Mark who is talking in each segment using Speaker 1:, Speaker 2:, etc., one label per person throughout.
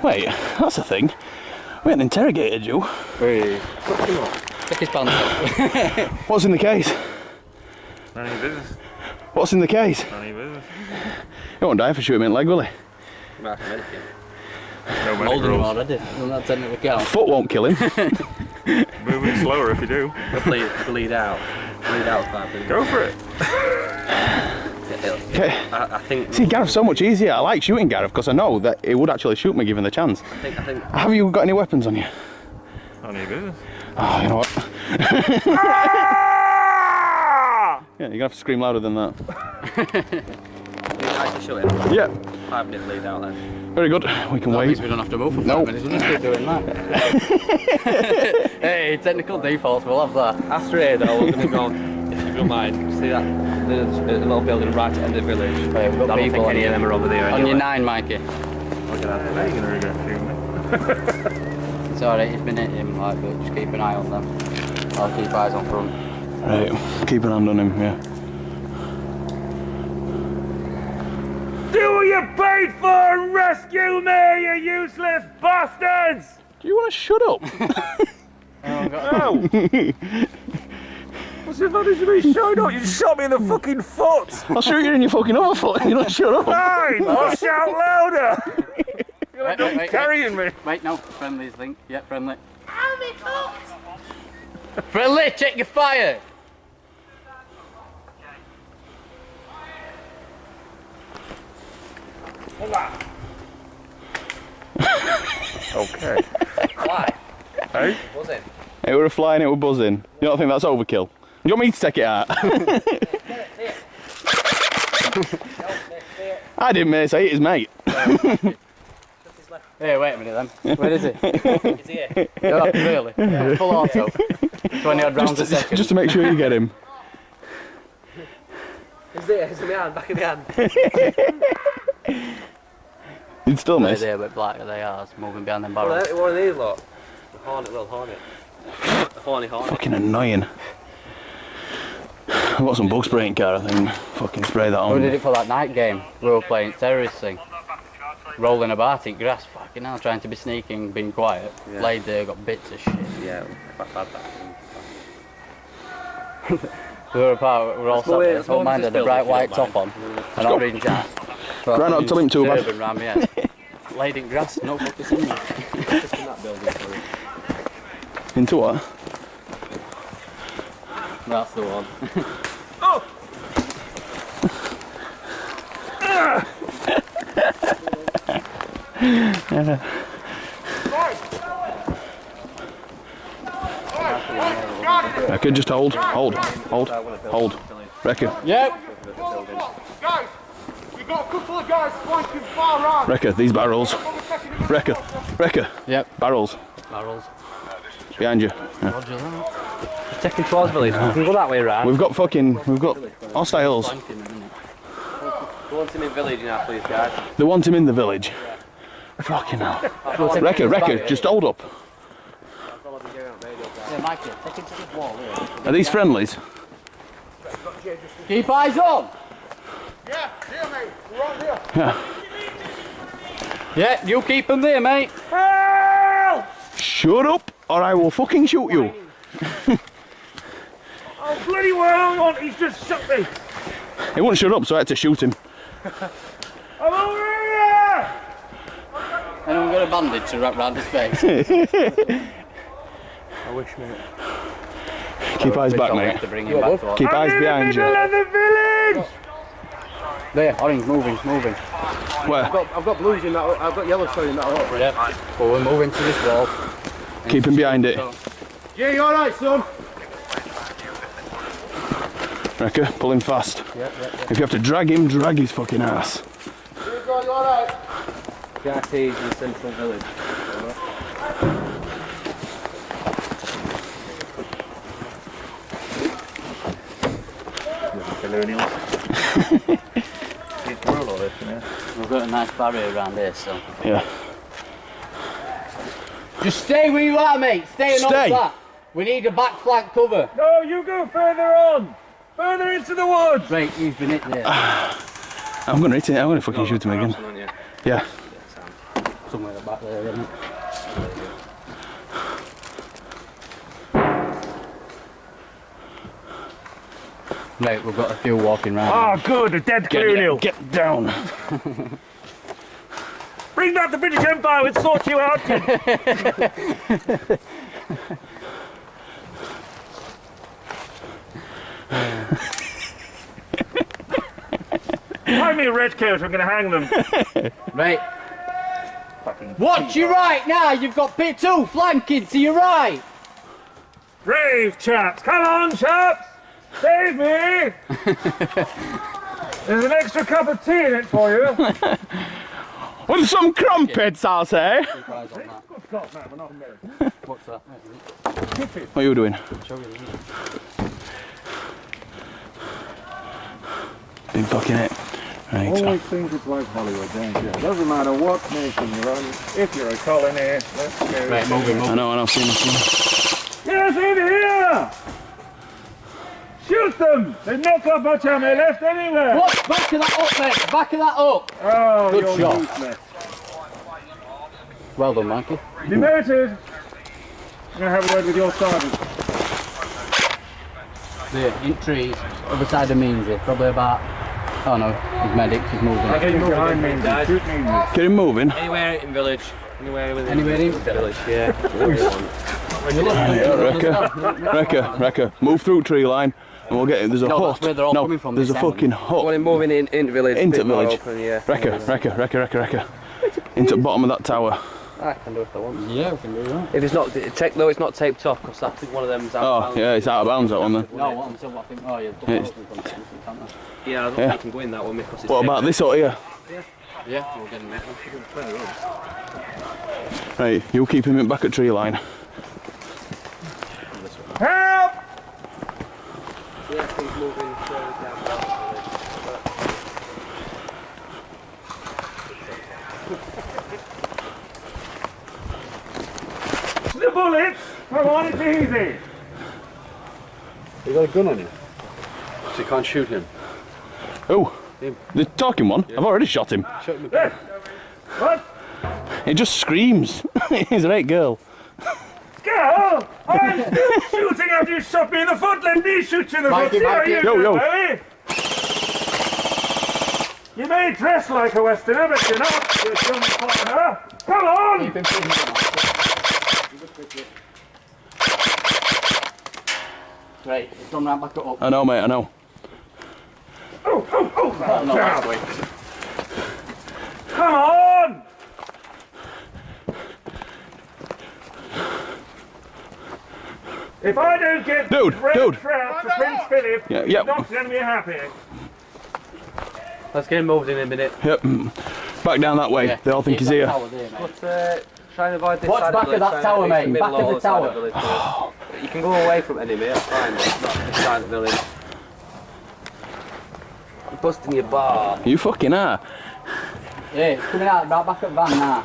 Speaker 1: Wait, that's a thing. We hadn't interrogated you.
Speaker 2: Hey, fuck him up. Take his pants off.
Speaker 1: What's in the case?
Speaker 3: None of your business.
Speaker 1: What's in the case?
Speaker 3: None of your business.
Speaker 1: He won't die for shooting him in the leg, will he?
Speaker 3: No medical
Speaker 2: Holding him
Speaker 3: rules.
Speaker 2: already. Doesn't that technically count?
Speaker 1: Foot won't kill him.
Speaker 3: Moving slower if you do.
Speaker 4: Bleed out. Bleed out that big.
Speaker 3: Go for it.
Speaker 1: Okay.
Speaker 4: I think.
Speaker 1: See, Gareth's so much easier. I like shooting Gareth because I know that he would actually shoot me given the chance.
Speaker 4: I think.
Speaker 1: Have you got any weapons on you?
Speaker 3: None of your business.
Speaker 1: Oh, you know what? Yeah, you're gonna have to scream louder than that.
Speaker 4: Actually shoot him.
Speaker 1: Yeah.
Speaker 4: 5 minute bleed out then.
Speaker 1: Very good. We can
Speaker 2: That
Speaker 1: wait.
Speaker 2: means we don't have to move for 5 minutes. We'll just keep doing that. Hey, technical defaults, we'll have that.
Speaker 4: After here though, we're going to go, if you don't mind, see that? There's a little building right at the end of the village.
Speaker 2: Right, we've got
Speaker 4: I don't
Speaker 2: people
Speaker 4: think any of them are over there
Speaker 2: on
Speaker 4: anyway.
Speaker 2: your 9, Mikey.
Speaker 3: Look at that. Now you're gonna regret shooting me.
Speaker 2: It's alright, he's been hitting, like, but just keep an eye on them. I'll keep eyes on front.
Speaker 1: Right, keep an hand on him, yeah.
Speaker 3: Do what you paid for and rescue me, you useless bastards!
Speaker 1: Do you want to shut up?
Speaker 3: No! What's if I did be showing up? You shot me in the fucking foot!
Speaker 1: I'll shoot you in your fucking other foot if you don't shut up.
Speaker 3: Fine! I'll shout louder! You're not carrying me!
Speaker 2: Wait, no, friendly's link. Yep, friendly.
Speaker 5: How me hooked?
Speaker 2: Friendly, check your fire!
Speaker 3: Okay.
Speaker 4: Why?
Speaker 3: Hey?
Speaker 4: Was it?
Speaker 1: It were flying, it were buzzing. You don't think that's overkill? Do you want me to take it out? I didn't miss, I hit his mate.
Speaker 2: Hey, wait a minute then. Where is it?
Speaker 4: Is he here?
Speaker 2: Yeah, really? Yeah. Full auto. 20 odd rounds a second.
Speaker 1: Just to make sure you get him.
Speaker 4: Is he here? Is in my hand? Back in the hand?
Speaker 1: You'd still
Speaker 2: They're
Speaker 1: miss.
Speaker 2: there, but black they are, moving behind them
Speaker 4: One
Speaker 2: barrels.
Speaker 4: of these lot. The hornet, little hornet. The horny hornet.
Speaker 1: Fucking annoying. I've got some bug spraying car, I think. Fucking spray that on.
Speaker 2: We did it for that night game. We were playing terrorist thing. Rolling about in grass, fucking hell, trying to be sneaking, being quiet.
Speaker 4: Yeah.
Speaker 2: Laid there, got bits of shit.
Speaker 4: Yeah, I've had that.
Speaker 2: We were apart, we were all sat there.
Speaker 4: let's
Speaker 2: All
Speaker 4: go
Speaker 2: mine
Speaker 4: into
Speaker 2: had a
Speaker 4: this
Speaker 2: bright
Speaker 4: building, if
Speaker 2: white
Speaker 4: you
Speaker 2: top on, an
Speaker 1: go.
Speaker 2: orange hat.
Speaker 1: Try not to tell him too bad.
Speaker 2: Turban round my head. Laid in grass, no fucking singing.
Speaker 4: Just in that building, sorry.
Speaker 1: Into what?
Speaker 2: That's the one.
Speaker 1: Recker, just hold. Recker,
Speaker 2: Yep.
Speaker 6: Guys, we got a couple of guys flanking far right.
Speaker 1: Recker, these barrels. Recker,
Speaker 2: Yep.
Speaker 1: barrels.
Speaker 2: Barrels.
Speaker 1: Behind you. Yeah.
Speaker 2: Roger that.
Speaker 4: Taking towards village. We can go that way round.
Speaker 1: We've got hostiles.
Speaker 4: We want him in village now, please, guys.
Speaker 1: They want him in the village. Fucking hell. Recker, just hold up.
Speaker 2: Yeah, Mikey, take it to this wall here.
Speaker 1: Are these friendlies?
Speaker 2: Keep eyes on!
Speaker 6: Yeah, here, mate. We're on here.
Speaker 1: Yeah.
Speaker 2: Yeah, you keep them there, mate.
Speaker 1: Shut up, or I will fucking shoot you.
Speaker 3: Oh, bloody well on! He's just shot me!
Speaker 1: He wouldn't shut up, so I had to shoot him.
Speaker 3: I'm over here!
Speaker 2: Anyone got a bandage to wrap round his face?
Speaker 4: I wish, mate.
Speaker 1: Keep eyes back, mate.
Speaker 2: To bring him back to
Speaker 1: Keep eyes behind you.
Speaker 3: In the village!
Speaker 2: there, orange, moving.
Speaker 1: Where?
Speaker 4: I've got blues in that. I've got yellow showing that up.
Speaker 2: Yeah. But we're moving to this wall.
Speaker 1: Keep him behind it.
Speaker 6: Yeah, you alright, son?
Speaker 1: Recker, pull him fast. If you have to drag him, drag his fucking ass.
Speaker 6: Here you go, you alright?
Speaker 4: GRT's in the central village.
Speaker 2: We've got a nice barrier around here, so.
Speaker 1: Yeah.
Speaker 2: Just stay where you are, mate. Stay and
Speaker 1: Stay.
Speaker 2: that. We need a back flank cover.
Speaker 3: No, you go further on! Further into the woods!
Speaker 2: Right, he's been hit there.
Speaker 1: I'm gonna hit it. I'm gonna fucking shoot him again. Yeah.
Speaker 2: somewhere back there, isn't it? Right, we've got a few walking round.
Speaker 3: Oh, good, a dead colonial.
Speaker 1: Get down.
Speaker 3: Bring back the British Empire, we'll sort you out, kid. Find me a red coat, I'm going to hang them.
Speaker 2: Right. Watch your right now, you've got pit 2 flanking to your right.
Speaker 3: Brave chaps, come on chaps, save me. There's an extra cup of tea in it for you.
Speaker 1: With some crumpets, I'll say.
Speaker 2: What's that?
Speaker 1: What are you doing? Been fucking it. Right.
Speaker 6: Always think it's like Hollywood, don't you? Doesn't matter what nation you're on, if you're a colony, let's go.
Speaker 2: Right, moving.
Speaker 1: I know, see me.
Speaker 3: Yes, in here! Shoot them! There's not got much ammo left anywhere!
Speaker 2: What? Back of that up, mate! Back of that up!
Speaker 3: Oh,
Speaker 2: Good
Speaker 3: you're
Speaker 2: shot.
Speaker 3: useless.
Speaker 2: Well done, Mikey.
Speaker 3: Demoted! I'm going to have a word with your sergeant.
Speaker 2: There, in trees, other side of Meansy, probably about... Oh no, his medic, he's moving.
Speaker 3: Get him behind me, shoot me.
Speaker 1: Get him moving.
Speaker 4: Anywhere in village. Anywhere within
Speaker 2: Anywhere in
Speaker 4: village, yeah.
Speaker 1: Wrecker, move through tree line and we'll get it. There's a hut.
Speaker 2: That's where they're all coming from,
Speaker 1: there's a
Speaker 2: this
Speaker 1: fucking
Speaker 4: I want
Speaker 1: hut.
Speaker 4: him moving into village.
Speaker 1: Into
Speaker 4: bit more
Speaker 1: village.
Speaker 4: Open, yeah.
Speaker 1: Wrecker. Into the bottom of that tower.
Speaker 4: I can do if I want.
Speaker 2: Yeah, we can do that.
Speaker 4: If it's not, check though, it's not taped off because I think one of them's out of
Speaker 1: Oh,
Speaker 4: bounds.
Speaker 1: yeah, it's out of bounds, that one then.
Speaker 2: No, what I'm still, I think, oh yeah,
Speaker 1: It's-
Speaker 4: Yeah, I don't think you can go in that one because it's
Speaker 1: What about this hut here?
Speaker 2: Yeah, we'll get him there.
Speaker 1: Right, you keep him back at tree line.
Speaker 3: Help!
Speaker 4: Yeah, he's moving slowly down the
Speaker 3: The bullets! Come on, it's easy!
Speaker 6: You got a gun on you? So you can't shoot him?
Speaker 1: Oh, the talking one? I've already shot him.
Speaker 3: Yes. What?
Speaker 1: He just screams. He's a right girl.
Speaker 3: Girl! I'm still shooting after you shot me in the foot! Let me shoot you in the foot! See how you do,
Speaker 1: Yo.
Speaker 3: baby! You may dress like a Westerner, but you're not! You're some foreigner! Come on!
Speaker 2: Keep him pushing. Right, he's come round back up.
Speaker 1: I know, mate, I know.
Speaker 3: Oh,
Speaker 2: No, that's way.
Speaker 3: come on! If I don't get
Speaker 1: Dude.
Speaker 3: red trout for Prince Philip,
Speaker 1: Yeah.
Speaker 3: you're not going to be happy.
Speaker 4: Let's get him moved in a minute.
Speaker 1: Yep. Back down that way.
Speaker 2: Yeah,
Speaker 1: They all think
Speaker 2: keep
Speaker 1: he's
Speaker 2: that
Speaker 1: here.
Speaker 4: Try
Speaker 2: tower
Speaker 4: and avoid this
Speaker 2: Watch
Speaker 4: side
Speaker 2: back
Speaker 4: of
Speaker 2: of
Speaker 4: village,
Speaker 2: that
Speaker 4: try
Speaker 2: tower,
Speaker 4: and
Speaker 2: mate,
Speaker 4: reach the
Speaker 2: back
Speaker 4: middle
Speaker 2: of the
Speaker 4: or side
Speaker 2: tower.
Speaker 4: village first. You can go away from enemy, that's fine, but not this side of the village. I'm busting your bar.
Speaker 1: You fucking are.
Speaker 2: Yeah, it's coming out, right back at van now.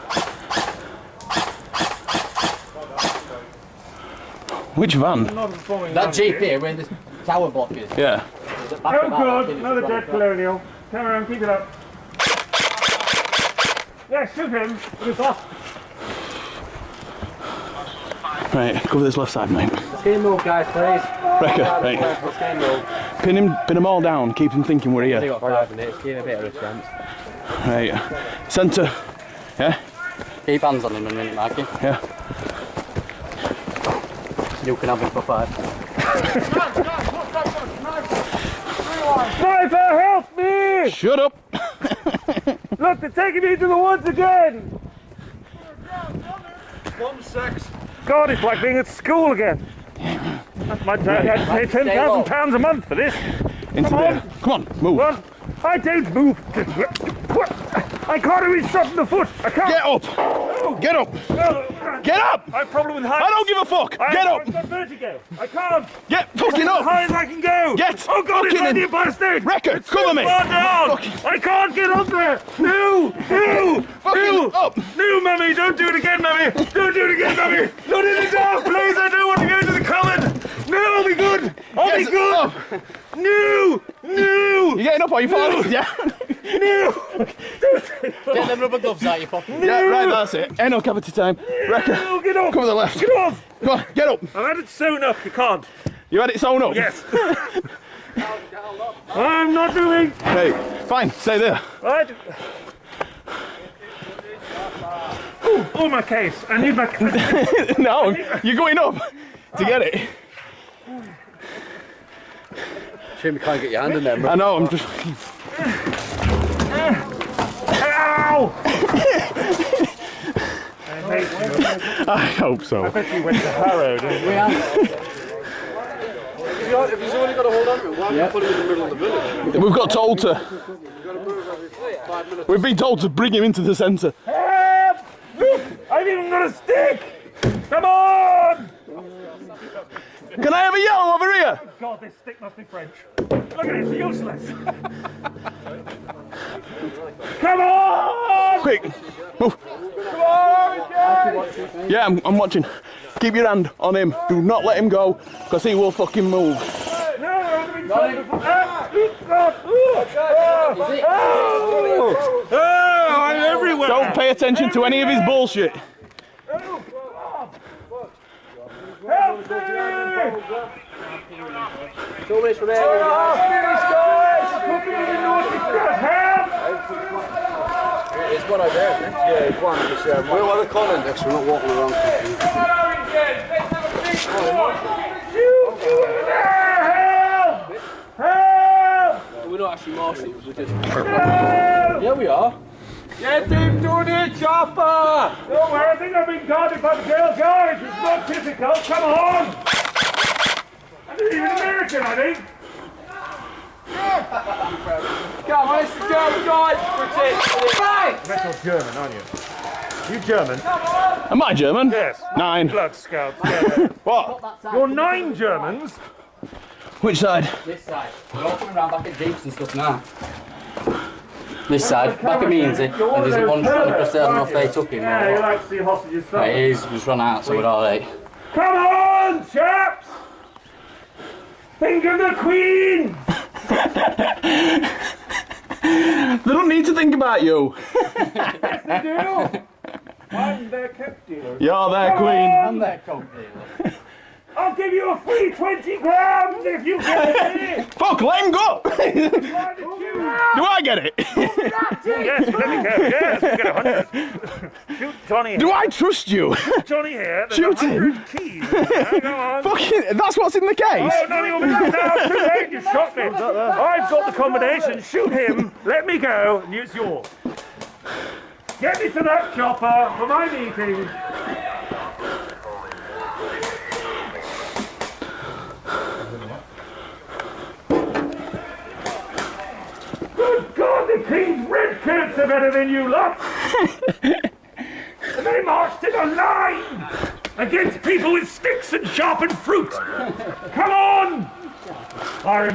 Speaker 1: Which van?
Speaker 2: That Jeep here, where this tower block is.
Speaker 1: Yeah.
Speaker 2: Is it back
Speaker 3: Oh
Speaker 2: of that,
Speaker 3: good,
Speaker 2: it's
Speaker 3: another
Speaker 2: right
Speaker 3: dead
Speaker 2: back.
Speaker 3: colonial. Come around, keep it up. Yeah, shoot him. It's off.
Speaker 1: Right, cover this left side, mate.
Speaker 4: Let's get him moved, guys, please.
Speaker 1: Wrecker, right.
Speaker 4: Let's get him moved.
Speaker 1: Pin them all down. Keep them thinking we're
Speaker 4: We've
Speaker 1: here.
Speaker 4: got 5 minutes, give him a bit of a chance.
Speaker 1: Right. Centre. Yeah?
Speaker 2: Keep hands on him in a minute, Mikey.
Speaker 1: Yeah.
Speaker 2: You can have him for 5.
Speaker 3: Sniper, help me!
Speaker 1: Shut up.
Speaker 3: Look, they're taking me into the woods again!
Speaker 6: 1-6.
Speaker 3: God, it's like being at school again. That's my dad had to pay £10,000 a month for this.
Speaker 1: Into
Speaker 3: Come
Speaker 1: there. Come on, move.
Speaker 3: Well, I don't move. I can't even shot in the foot. I can't.
Speaker 1: Get up. Get up. Get up.
Speaker 3: I have a problem with heights.
Speaker 1: I don't give a fuck. Get up.
Speaker 3: I've got vertigo. I can't.
Speaker 1: Get fucking
Speaker 3: As
Speaker 1: up.
Speaker 3: high as I can go.
Speaker 1: Get
Speaker 3: Oh God, it's
Speaker 1: fucking
Speaker 3: like
Speaker 1: in.
Speaker 3: the Empire State.
Speaker 1: Wrecker, cover me.
Speaker 3: Far down. I can't get up there. No.
Speaker 1: Fucking up.
Speaker 3: No, Mummy, don't do it again, Mummy. Don't do it again, Mummy. Not in the dark, please. I don't want to go to the common. No, I'll be good. I'll be
Speaker 1: Yes,
Speaker 3: good.
Speaker 1: up.
Speaker 3: No.
Speaker 1: You getting up or you falling? Yeah.
Speaker 2: Get them rubber gloves out your pocket.
Speaker 1: Yeah, right, that's it. End cavity time. Wrecker,
Speaker 3: No, get off.
Speaker 1: come to the left.
Speaker 3: Get off.
Speaker 1: Come on, get up.
Speaker 3: I've had it sewn up. You can't.
Speaker 1: You had it sewn up?
Speaker 3: Yes. I'm not doing.
Speaker 1: Hey, fine, stay there.
Speaker 3: Right. Oh, my case. I need my case.
Speaker 1: No, you're going up to get it.
Speaker 4: Shame you can't get your hand in there, bro.
Speaker 1: I know, I'm just...
Speaker 3: Ow! I hate you.
Speaker 1: I hope so.
Speaker 3: I bet you went to Harrow, didn't you?
Speaker 2: We are.
Speaker 4: If he's only got to hold on to it, why not put him in the middle of the village?
Speaker 1: We've got told to... We've been told to bring him into the centre.
Speaker 3: Help! I've even got a stick! Come on!
Speaker 1: Can I have a yellow over here?
Speaker 3: God, this stick must be French. Look at it, it's useless. Come on!
Speaker 1: Quick, move.
Speaker 3: Come on, guys!
Speaker 1: Yeah, I'm watching. Keep your hand on him. Do not let him go, because he will fucking move.
Speaker 3: No, I'm being told before. Oh, I'm everywhere!
Speaker 1: Don't pay attention to any of his bullshit.
Speaker 3: Help me!
Speaker 4: So much from there.
Speaker 3: Help!
Speaker 4: It's got out there. Yeah, it's one. We're on the corner next, we're not walking around.
Speaker 3: Help! Help!
Speaker 4: We're not actually marshals, we're just... Yeah, we are.
Speaker 3: Get him to the chopper! Don't worry, I think I've been guarded by the girl guys. It's not difficult. Come on! I'm even American, I think.
Speaker 4: Come on, it's the German guys! Right!
Speaker 3: You're not German, aren't you? You German?
Speaker 1: Am I German?
Speaker 3: Yes.
Speaker 1: 9.
Speaker 3: Blood Scouts. Yeah.
Speaker 1: What?
Speaker 3: You're 9 Germans.
Speaker 1: Which side?
Speaker 2: This side. We're all coming round back at Jeeps and stuff now. This side, back at me, and there's one running across there. I don't know if they took him
Speaker 3: Yeah, you
Speaker 2: or
Speaker 3: like to see hostages.
Speaker 2: right, he's just run out, so we're alright.
Speaker 3: Come on, chaps! Think of the Queen!
Speaker 1: They don't need to think about you.
Speaker 3: Yes, they do! I'm their coke dealer.
Speaker 1: You're their queen.
Speaker 2: I'm their coke dealer.
Speaker 3: I'll give you a free 20 grams if you get it!
Speaker 1: Fuck, let him go.
Speaker 3: Why did you?
Speaker 1: Do I get it?
Speaker 3: Yes, let me go. Yes, we get 100. Shoot Johnny here.
Speaker 1: Do I trust you?
Speaker 3: Johnny here. There's
Speaker 1: Shoot him.
Speaker 3: 100 keys. Now, go on.
Speaker 1: Fucking, that's what's in the case.
Speaker 3: Oh, no, you're now too late. You shot me. I've got the combination. Shoot him. Let me go. And it's yours. Get me to that chopper for my meeting. Good God, the King's red coats are better than you lot. And they marched in a line against people with sticks and sharpened fruit. Come on!